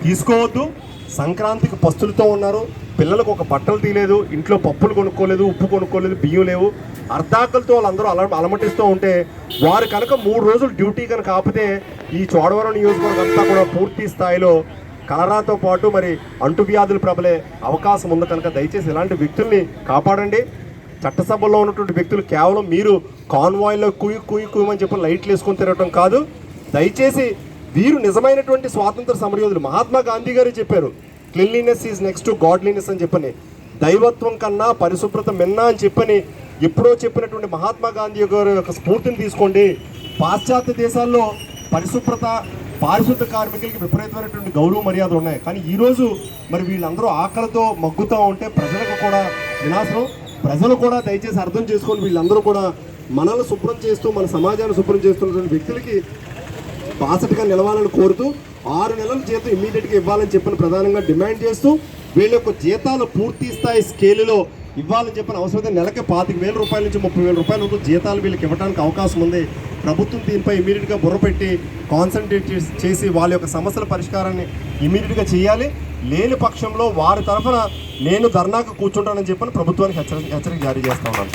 తీసుకోవద్దు. సంక్రాంతికి పస్తులతో ఉన్నారు, పిల్లలకు ఒక బట్టలు తీయలేదు, ఇంట్లో పప్పులు కొనుక్కోలేదు, ఉప్పు కొనుక్కోలేదు, బియ్యం లేవు, అర్ధాకలతో వాళ్ళందరూ అలమటిస్తూ ఉంటే వారు కనుక 3 రోజులు డ్యూటీ కనుక ఆపితే ఈ చోడవరం నియోజకవర్గం అంతా కూడా పూర్తి స్థాయిలో కలరాతో పాటు మరి అంటువ్యాధులు ప్రబలే అవకాశం ఉంది. కనుక దయచేసి ఇలాంటి వ్యక్తుల్ని కాపాడండి. చట్టసభలో ఉన్నటువంటి వ్యక్తులు కేవలం మీరు కాన్వాయ్లో కుయ్యమని చెప్పి లైట్లు వేసుకొని తిరగటం కాదు. దయచేసి వీరు నిజమైనటువంటి స్వాతంత్ర సమరయోధులు. మహాత్మా గాంధీ గారు చెప్పారు, cleanliness is next to godliness అని చెప్పని, దైవత్వం కన్నా పరిశుభ్రత మిన్నా అని చెప్పని ఎప్పుడో చెప్పినటువంటి మహాత్మా గాంధీ గారి యొక్క స్ఫూర్తిని తీసుకోండి. పాశ్చాత్య దేశాల్లో పరిశుభ్రత, పారిశుద్ధ కార్మికులకి విపరీతమైనటువంటి గౌరవ మర్యాదలు ఉన్నాయి. కానీ ఈరోజు మరి వీళ్ళందరూ ఆకలితో మగ్గుతూ ఉంటే ప్రజలకు కూడా వినాశనం. ప్రజలు కూడా దయచేసి అర్థం చేసుకొని వీళ్ళందరూ కూడా మనల్ని శుభ్రం చేస్తూ మన సమాజాన్ని శుభ్రం చేస్తున్నటువంటి వ్యక్తులకి బాసటగా నిలవాలని కోరుతూ 6 నెలల జీతం ఇమ్మీడియట్గా ఇవ్వాలని చెప్పిన ప్రధానంగా డిమాండ్ చేస్తూ వీళ్ళ యొక్క జీతాలు పూర్తి స్థాయి స్కేలులో ఇవ్వాలని చెప్పిన అవసరమైతే నెలకి 25,000 రూపాయల నుంచి 30,000 రూపాయల వరకు జీతాలు వీళ్ళకి ఇవ్వడానికి అవకాశం ఉంది. ప్రభుత్వం దీనిపై ఇమీడియట్గా బుర్ర పెట్టి కాన్సన్ట్రేట్ చేసి వాళ్ళ యొక్క సమస్యల పరిష్కారాన్ని ఇమీడియట్గా చేయాలి. లేని పక్షంలో వారి తరఫున నేను ధర్నాకు కూర్చుంటానని చెప్పని ప్రభుత్వానికి హెచ్చరిక జారీ చేస్తా ఉన్నాను.